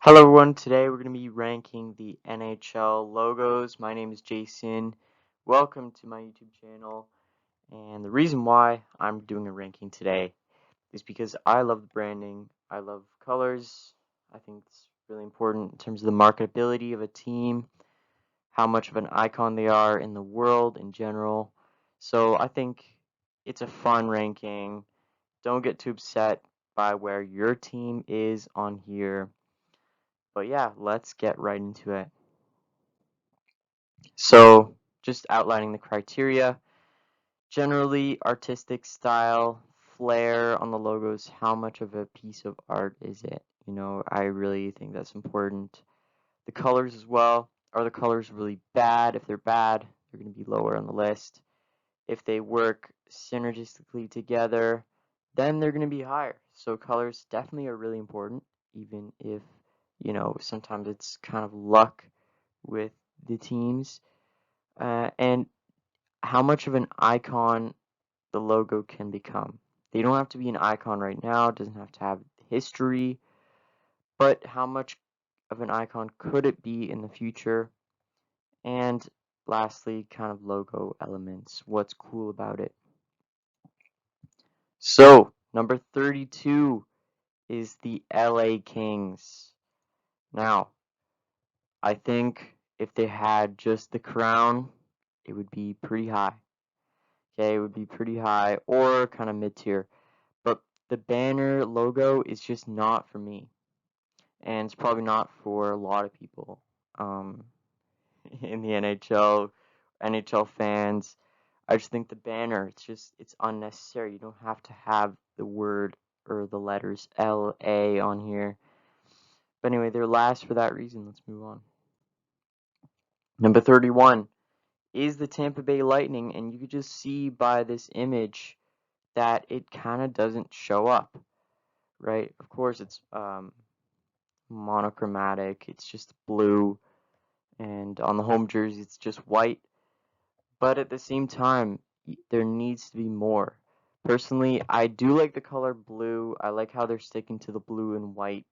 Hello everyone, today we're going to be ranking the NHL logos. My name is Jason. Welcome to my YouTube channel. And the reason why I'm doing a ranking today is because I love the branding. I love colors. I think it's really important in terms of the marketability of a team, how much of an icon they are in the world in general. So I think it's a fun ranking. Don't get too upset by where your team is on here. But yeah, let's get right into it. So, just outlining the criteria. Generally, artistic style, flair on the logos, how much of a piece of art is it? I really think that's important. The colors as well. Are the colors really bad? If they're bad, they're going to be lower on the list. If they work synergistically together, then they're going to be higher. So colors definitely are really important, even if, sometimes it's kind of luck with the teams. And how much of an icon the logo can become. They don't have to be an icon right now, it doesn't have to have history, but how much of an icon could it be in the future? And lastly, kind of logo elements. What's cool about it? So, number 32 is the LA Kings. Now, I think if they had just the crown, it would be pretty high. Okay, it would be pretty high or kind of mid-tier. But the banner logo is just not for me. And it's probably not for a lot of people um, in the NHL fans. I just think the banner, it's unnecessary. You don't have to have the word or the letters LA on here. But anyway, they're last for that reason. Let's move on. Number 31 is the Tampa Bay Lightning, and you could just see by this image that it kind of doesn't show up, right? Of course, it's monochromatic. It's just blue, and on the home jersey, it's just white. But at the same time, there needs to be more. Personally, I do like the color blue. I like how they're sticking to the blue and white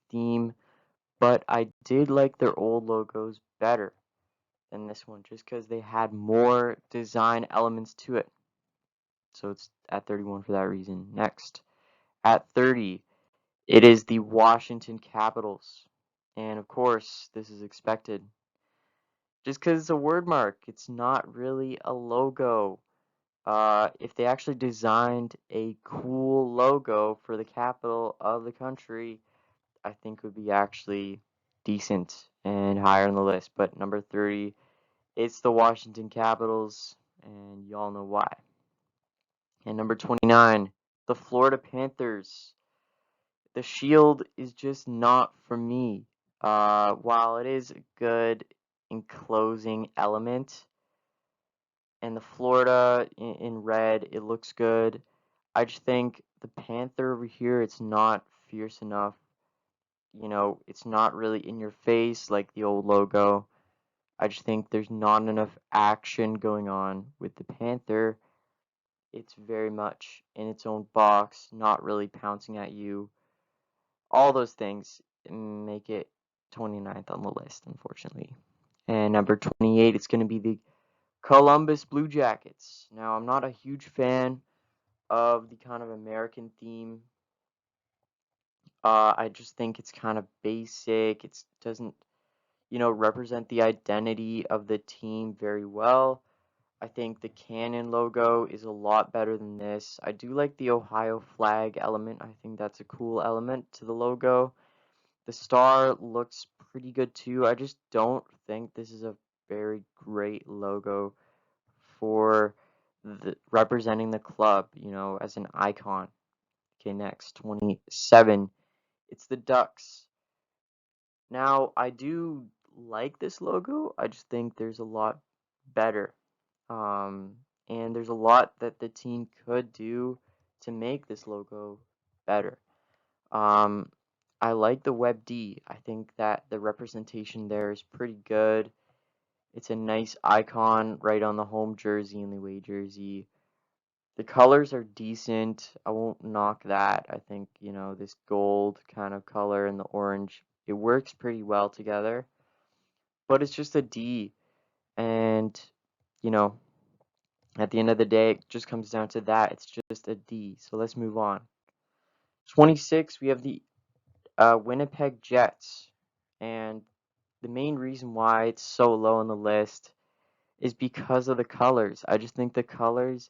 theme, but I did like their old logos better than this one just because they had more design elements to it. So it's at 31 for that reason. Next, at 30, it is the Washington Capitals. And of course, this is expected. Just because it's a word mark, it's not really a logo. If they actually designed a cool logo for the capital of the country, I think would be actually decent and higher on the list. But number 30, it's the Washington Capitals, and y'all know why. And number 29, the Florida Panthers. The shield is just not for me. While it is a good enclosing element, and the Florida in red, it looks good. I just think the Panther over here, it's not fierce enough. It's not really in your face like the old logo. I just think there's not enough action going on with the Panther. It's very much in its own box, not really pouncing at you. All those things make it 29th on the list, unfortunately. And number 28, it's going to be the Columbus Blue Jackets. Now, I'm not a huge fan of the kind of American theme. I just think it's kind of basic. It doesn't, represent the identity of the team very well. I think the cannon logo is a lot better than this. I do like the Ohio flag element. I think that's a cool element to the logo. The star looks pretty good too. I just don't think this is a very great logo for representing the club, as an icon. Okay, next, 27. It's the Ducks. Now, I do like this logo. I just think there's a lot better. Um, and there's a lot that the team could do to make this logo better. Um, I like the Web D. I think that the representation there is pretty good. It's a nice icon right on the home jersey and the away jersey. The colors are decent. I won't knock that. I think, this gold kind of color and the orange It works pretty well together, but it's just a D. And, you know, at the end of the day, it just comes down to that. It's just a D. So let's move on. 26, we have the Winnipeg Jets. And the main reason why it's so low on the list is because of the colors. I just think the colors,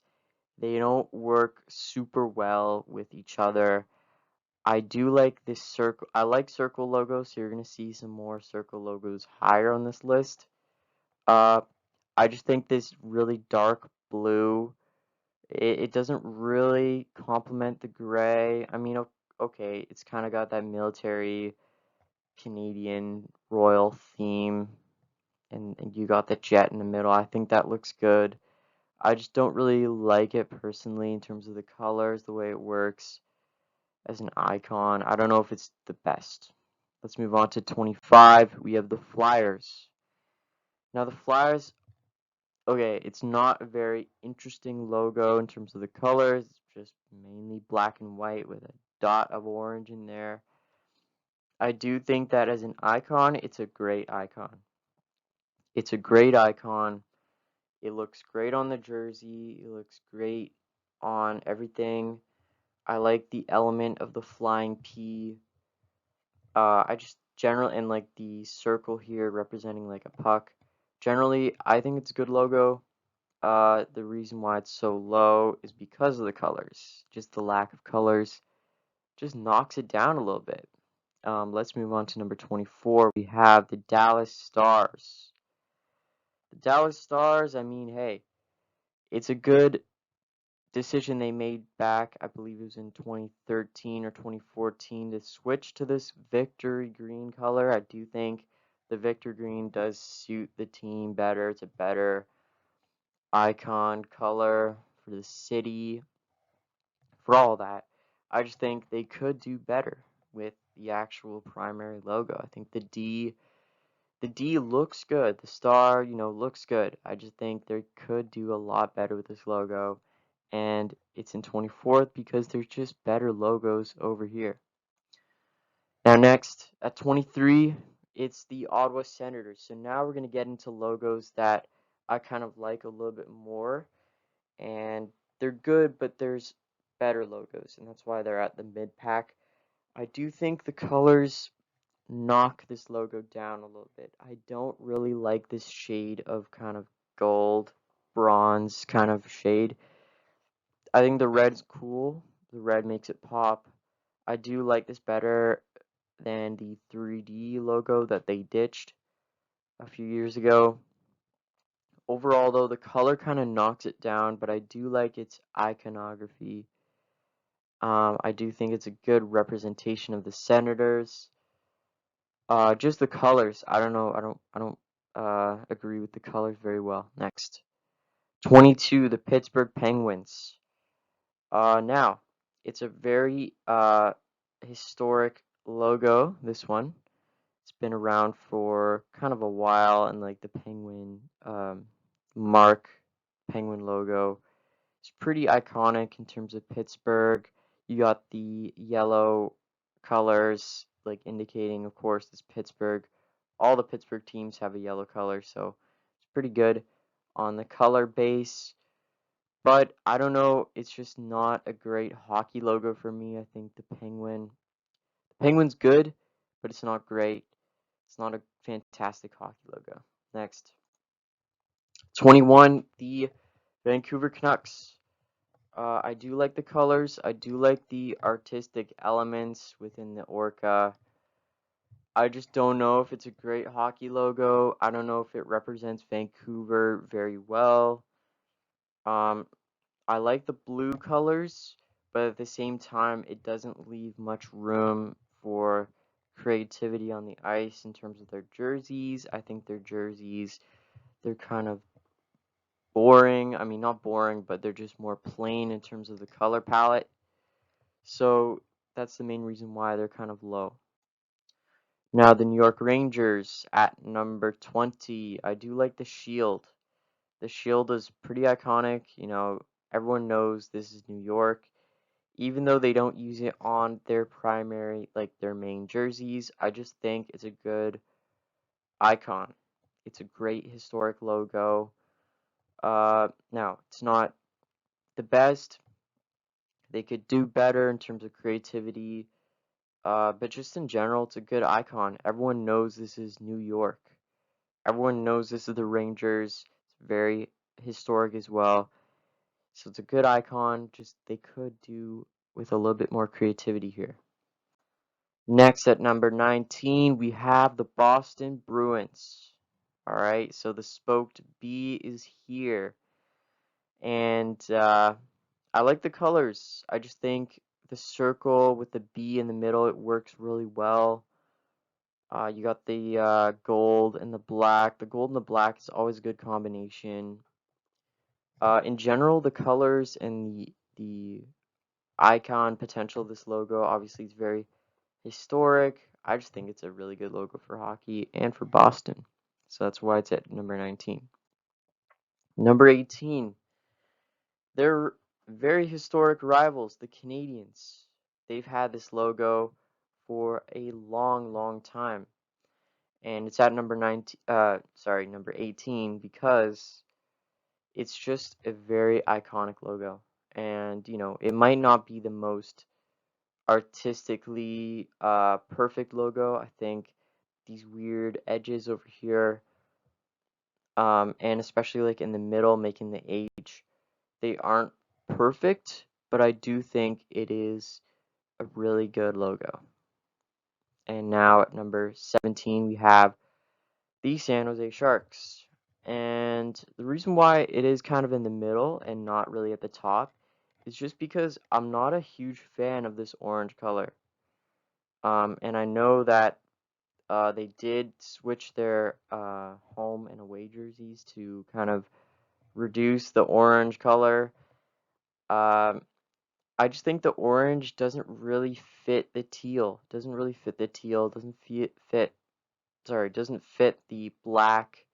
they don't work super well with each other. I do like this circle. I like circle logos, so you're going to see some more circle logos higher on this list. I just think this really dark blue, it doesn't really complement the gray. I mean, okay, it's kind of got that military Canadian royal theme, and you got the jet in the middle. I think that looks good. I just don't really like it personally in terms of the colors, the way it works as an icon. I don't know if it's the best. Let's move on to 25. We have the Flyers. Now the Flyers, okay, it's not a very interesting logo in terms of the colors. It's just mainly black and white with a dot of orange in there. I do think that as an icon, it's a great icon. It's a great icon. It looks great on the jersey. It looks great on everything. I like the element of the flying P. I just generally, and like the circle here representing like a puck. Generally, I think it's a good logo. The reason why it's so low is because of the colors. Just the lack of colors just knocks it down a little bit. Let's move on to number 24. We have the Dallas Stars. The Dallas Stars, I mean, hey, it's a good decision they made back, I believe it was in 2013 or 2014, to switch to this victory green color. I do think the victory green does suit the team better. It's a better icon color for the city, for all that. I just think they could do better with the actual primary logo. I think the D looks good. The star, looks good. I just think they could do a lot better with this logo. And it's in 24th because there's just better logos over here. Now next, at 23, it's the Ottawa Senators. So now we're going to get into logos that I kind of like a little bit more. And they're good, but there's better logos. And that's why they're at the mid-pack. I do think the colors knock this logo down a little bit. I don't really like this shade of kind of gold, bronze kind of shade. I think the red's cool. The red makes it pop. I do like this better than the 3D logo that they ditched a few years ago. Overall, though, the color kind of knocks it down, but I do like its iconography. I do think it's a good representation of the Senators. Just the colors. I don't know. I don't agree with the colors very well. Next, 22, the Pittsburgh Penguins. Now, it's a very historic logo, this one. It's been around for kind of a while, and like the penguin mark, penguin logo. It's pretty iconic in terms of Pittsburgh. You got the yellow colors, like indicating, of course, it's Pittsburgh. All the Pittsburgh teams have a yellow color, so it's pretty good on the color base. But I don't know, it's just not a great hockey logo for me. I think the Penguin's good, but it's not great. It's not a fantastic hockey logo. Next, 21, the Vancouver Canucks. I do like the colors. I do like the artistic elements within the orca. I just don't know if it's a great hockey logo. I don't know if it represents Vancouver very well. Um, I like the blue colors, but at the same time, it doesn't leave much room for creativity on the ice in terms of their jerseys. I think their jerseys, they're kind of boring. I mean, not boring, but they're just more plain in terms of the color palette. So that's the main reason why they're kind of low. Now, the New York Rangers at number 20. I do like the shield. The shield is pretty iconic. Everyone knows this is New York. even though they don't use it on their primary, like their main jerseys, I just think it's a good icon. It's a great historic logo. Now, it's not the best. They could do better in terms of creativity, but just in general, it's a good icon. Everyone knows this is New York. Everyone knows this is the Rangers. It's very historic as well. So it's a good icon. Just they could do with a little bit more creativity here. Next at number 19, we have the Boston Bruins. All right, so the spoked B is here. And I like the colors. I just think the circle with the B in the middle, it works really well. You got the gold and the black. The gold and the black is always a good combination. In general, the colors and the icon potential of this logo obviously is very historic. I just think it's a really good logo for hockey and for Boston. So that's why it's at number 19. Number 18, they're very historic rivals, the Canadiens. They've had this logo for a long, long time. And it's at number 18 because it's just a very iconic logo. And, it might not be the most artistically perfect logo. I think these weird edges over here, and especially like in the middle, making the H, they aren't perfect, but I do think it is a really good logo. And now at number 17, we have the San Jose Sharks. And the reason why it is kind of in the middle and not really at the top is just because I'm not a huge fan of this orange color. And I know that they did switch their home and away jerseys to kind of reduce the orange color. Um, I just think the orange doesn't really fit the teal. Doesn't really fit the teal. Doesn't fit the black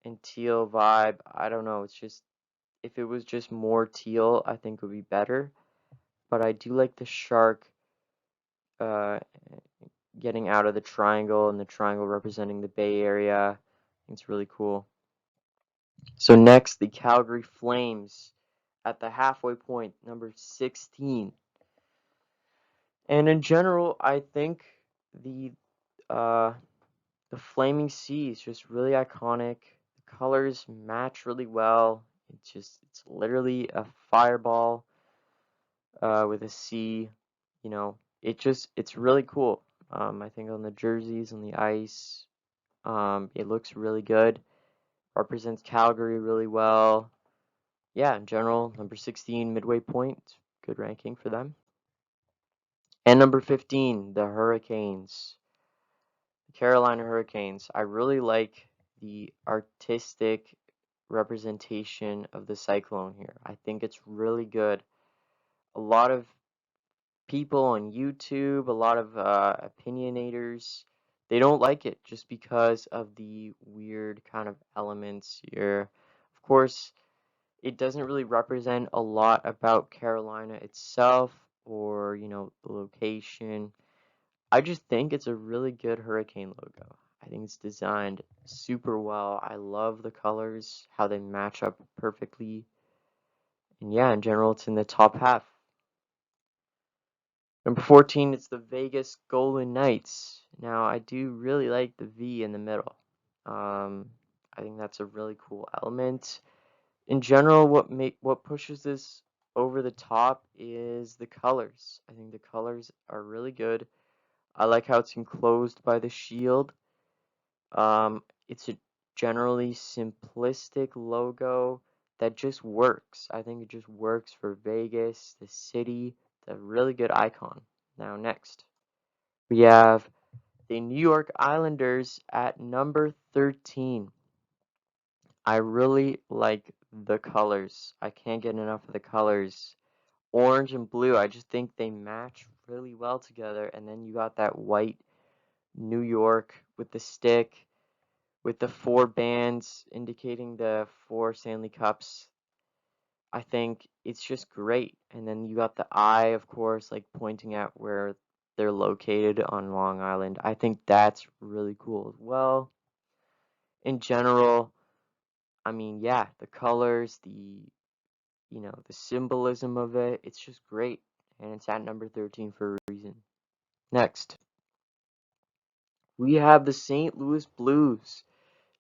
and teal vibe. I don't know. It's just if it was just more teal, I think it would be better. But I do like the shark uh, getting out of the triangle and the triangle representing the Bay Area. It's really cool. So next, the Calgary Flames at the halfway point, number 16. And in general, I think the uh, the Flaming Sea is just really iconic. The colors match really well. It's literally a fireball with a sea. It's really cool. I think on the jerseys, on the ice, it looks really good. Represents Calgary really well. Yeah, in general, number 16, midway point, good ranking for them. And number 15, the Hurricanes. The Carolina Hurricanes. I really like the artistic representation of the cyclone here. I think it's really good. A lot of people on YouTube, a lot of opinionators, they don't like it just because of the weird kind of elements here. Of course, it doesn't really represent a lot about Carolina itself or, the location. I just think it's a really good hurricane logo. I think it's designed super well. I love the colors, how they match up perfectly. And yeah, in general, it's in the top half. Number 14, it's the Vegas Golden Knights. Now, I do really like the V in the middle. I think that's a really cool element. In general, what pushes this over the top is the colors. I think the colors are really good. I like how it's enclosed by the shield. It's a generally simplistic logo that just works. I think it just works for Vegas, the city. It's a really good icon. Now next, we have the New York Islanders at number 13. I really like the colors. I can't get enough of the colors. Orange and blue, I just think they match really well together. And then you got that white New York with the stick, with the four bands indicating the four Stanley Cups. I think it's just great. And then you got the eye, of course, like pointing at where they're located on Long Island. I think that's really cool as well. In general, I mean, yeah, the colors, the symbolism of it, it's just great. And it's at number 13 for a reason. Next, we have the St. Louis Blues.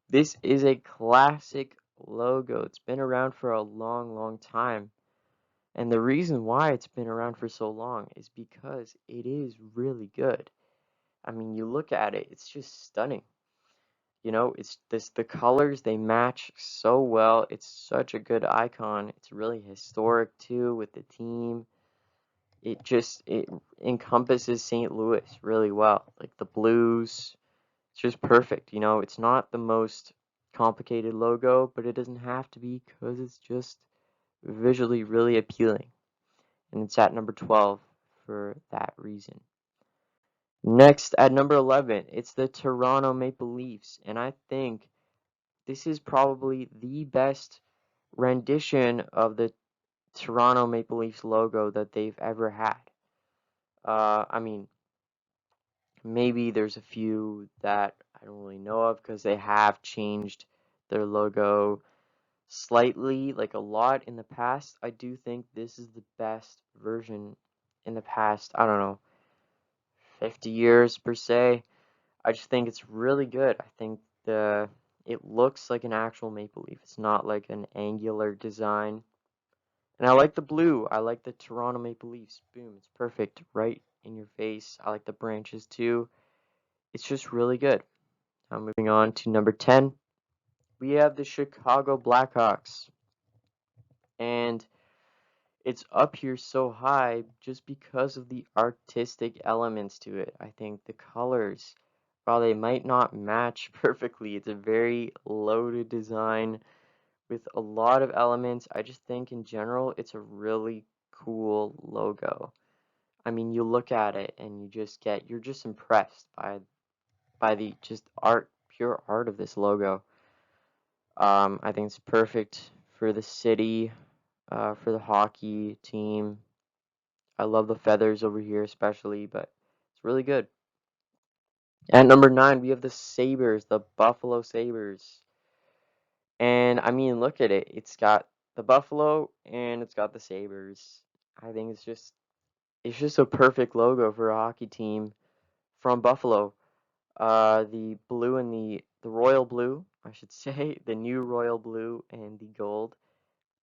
This is a classic logo. It's been around for a long, long time. And the reason why it's been around for so long is because it is really good. I mean, you look at it, it's just stunning. It's the colors, they match so well. It's such a good icon. It's really historic too with the team. It encompasses St. Louis really well. Like the blues, it's just perfect. It's not the most complicated logo, but it doesn't have to be because it's just visually really appealing. And it's at number 12 for that reason. Next, at number 11, it's the Toronto Maple Leafs, and I think this is probably the best rendition of the Toronto Maple Leafs logo that they've ever had. I mean, maybe there's a few that I don't really know of because they have changed their logo slightly, like a lot in the past. I do think this is the best version in the past, I don't know, 50 years per se. I just think it's really good. I think it looks like an actual maple leaf. It's not like an angular design. And I like the blue. I like the Toronto Maple Leafs. Boom, it's perfect right in your face. I like the branches too. It's just really good. Now moving on to number 10, we have the Chicago Blackhawks. And it's up here so high just because of the artistic elements to it. I think the colors, while they might not match perfectly, it's a very loaded design with a lot of elements. I just think in general it's a really cool logo. I mean, you look at it and you're just impressed by the just pure art of this logo. I think it's perfect for the city, for the hockey team. I love the feathers over here especially, but it's really good. At number 9, we have the Sabres, the Buffalo Sabres. And I mean, look at it. It's got the Buffalo and it's got the Sabres. I think it's just a perfect logo for a hockey team from Buffalo. The blue and the royal blue, I should say, the new royal blue and the gold.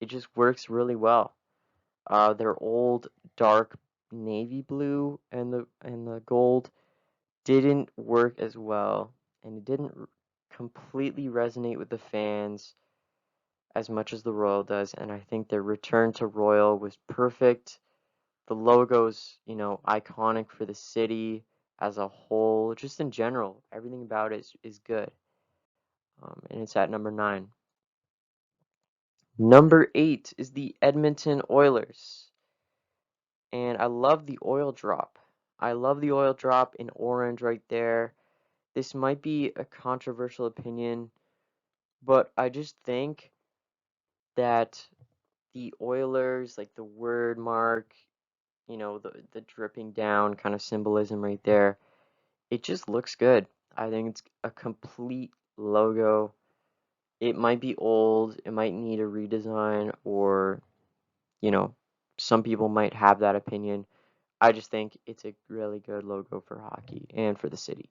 It just works really well. Their old dark navy blue and the gold didn't work as well, and it didn't completely resonate with the fans as much as the Royal does, and I think their return to Royal was perfect. The logo's, iconic for the city as a whole, just in general. Everything about it is good. And it's at number 9. Number 8 is the Edmonton Oilers. And I love the oil drop. I love the oil drop in orange right there. This might be a controversial opinion, but I just think that the Oilers, like the word mark, the dripping down kind of symbolism right there, it just looks good. I think it's a complete logo. It might be old, it might need a redesign, or, you know, some people might have that opinion. I just think it's a really good logo for hockey and for the city.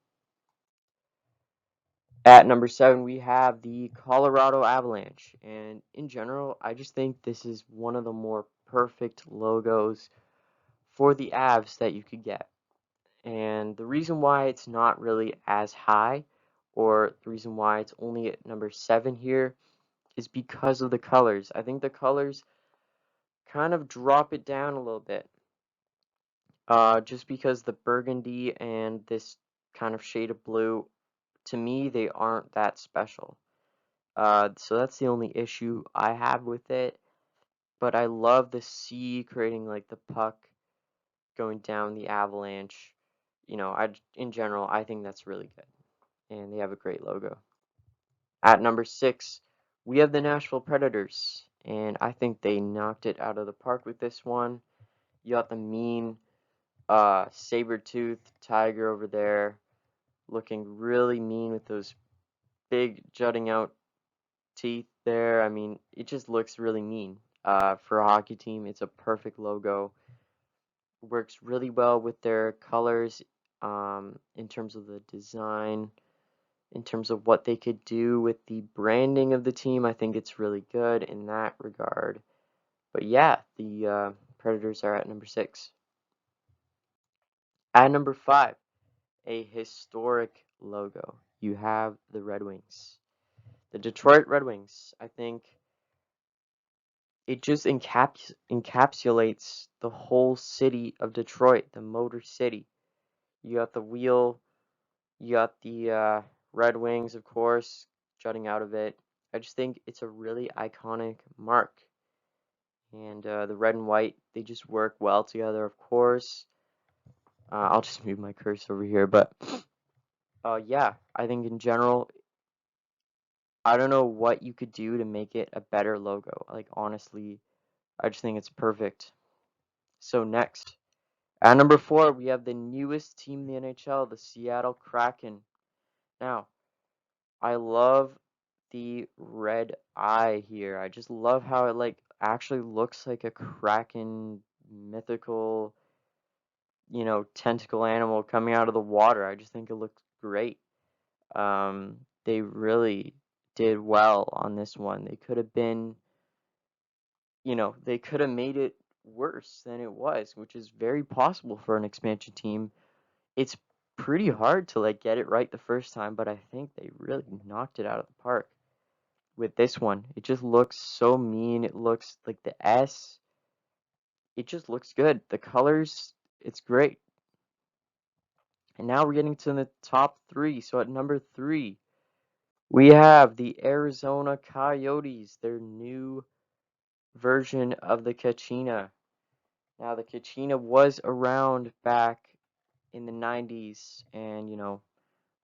At number 7, we have the Colorado Avalanche. And in general, I just think this is one of the more perfect logos for the Avs that you could get. And the reason why it's not really as high, or the reason why it's only at number 7 here, is because of the colors. I think the colors kind of drop it down a little bit. Just because the burgundy and this kind of shade of blue, to me, they aren't that special. So that's the only issue I have with it. But I love the sea creating like the puck going down the avalanche. In general, I think that's really good. And they have a great logo. At number 6, we have the Nashville Predators. and I think they knocked it out of the park with this one. You got the mean saber-toothed tiger over there, looking really mean with those big jutting out teeth there. I mean, it just looks really mean. For a hockey team, it's a perfect logo. Works really well with their colors, in terms of the design, in terms of what they could do with the branding of the team. I think it's really good in that regard. But yeah, the Predators are at number 6. At number 5, a historic logo. You have the Red Wings. The Detroit Red Wings. I think it just encapsulates the whole city of Detroit, the Motor City. You got the wheel, you got the Red Wings, of course, jutting out of it. I just think it's a really iconic mark. And the red and white, they just work well together, of course. I'll just move my cursor over here, but yeah, I think in general, I don't know what you could do to make it a better logo. Like, honestly, I just think it's perfect. So next, at number 4, we have the newest team in the NHL, the Seattle Kraken. Now, I love the red eye here. I just love how it like actually looks like a kraken mythical, tentacle animal coming out of the water. I just think it looks great. They really did well on this one. They could have been, they could have made it worse than it was, which is very possible for an expansion team. It's pretty hard to like get it right the first time, but I think they really knocked it out of the park with this one. It just looks so mean. It looks like the S. It just looks good. The colors, it's great. And now we're getting to the top 3. So at number 3, we have the Arizona Coyotes, their new version of the Kachina. Now, the Kachina was around back in the 90s and,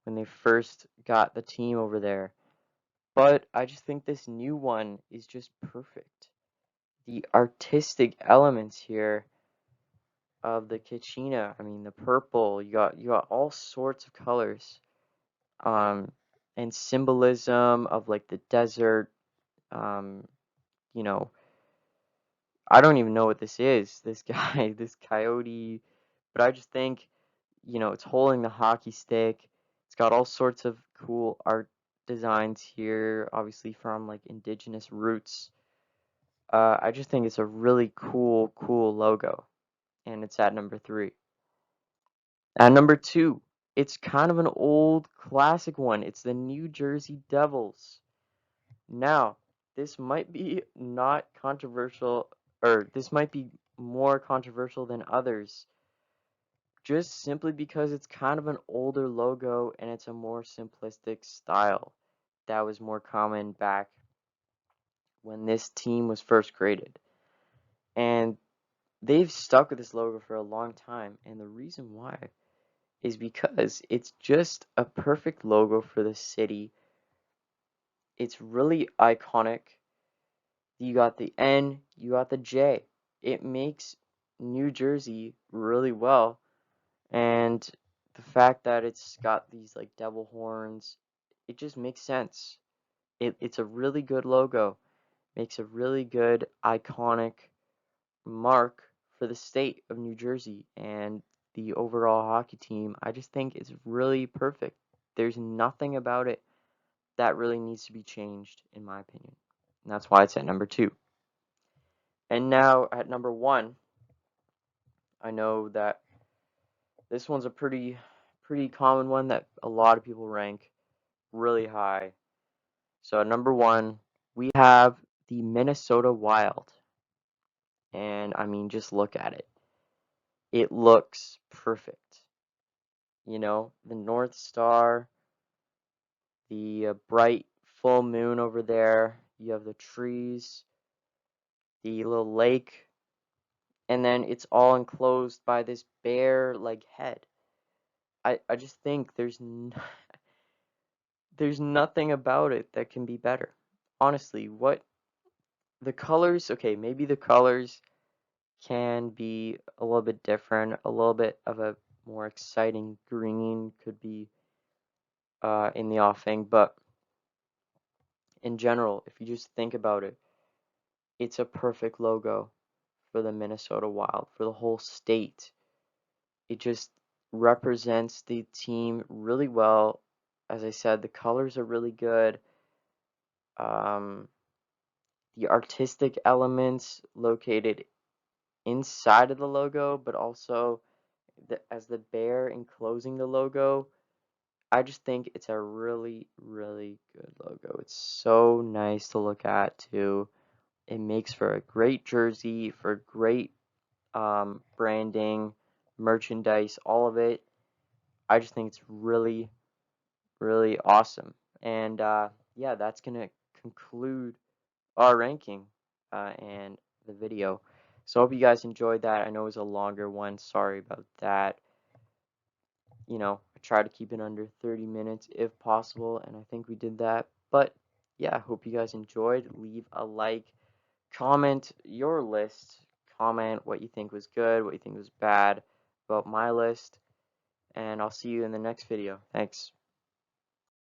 when they first got the team over there. But I just think this new one is just perfect. The artistic elements here of the Kachina, I mean, the purple, you got all sorts of colors. Um, and symbolism of like the desert, um, you know, I don't even know what this is, this guy, this coyote, but I just think, it's holding the hockey stick. It's got all sorts of cool art designs here, obviously from like indigenous roots. I just think it's a really cool logo, and it's at number 3. At number 2, it's kind of an old classic one. It's the New Jersey Devils. Now, this might be not controversial, or this might be more controversial than others, just simply because it's kind of an older logo and it's a more simplistic style that was more common back when this team was first created. And they've stuck with this logo for a long time, and the reason why is because it's just a perfect logo for the city. It's really iconic. You got the N, you got the J. It makes New Jersey really well. And the fact that it's got these like devil horns, it just makes sense. It's a really good logo. Makes a really good iconic mark for the state of New Jersey and the overall hockey team. I just think it's really perfect. There's nothing about it that really needs to be changed, in my opinion. And that's why it's at number 2. And now at number 1, I know that this one's a pretty common one that a lot of people rank really high. So at number 1, we have the Minnesota Wild. And I mean, just look at it. It looks perfect. The North Star, the bright full moon over there. You have the trees, the little lake, and then it's all enclosed by this bear like head. I just think there's nothing about it that can be better. Honestly, the colors, okay, maybe the colors can be a little bit different, a little bit of a more exciting green could be in the offing, but in general, if you just think about it, it's a perfect logo for the Minnesota Wild, for the whole state. It just represents the team really well. As I said, the colors are really good. Um, the artistic elements located inside of the logo, but also as the bear enclosing the logo. I just think it's a really, really good logo. It's so nice to look at too. It makes for a great jersey, for great branding, merchandise, all of it. I just think it's really, really awesome. And yeah, that's going to conclude our ranking and the video. So I hope you guys enjoyed that. I know it was a longer one. Sorry about that. I try to keep it under 30 minutes if possible, and I think we did that. But yeah, I hope you guys enjoyed. Leave a like, comment your list, comment what you think was good, what you think was bad about my list, and I'll see you in the next video. Thanks.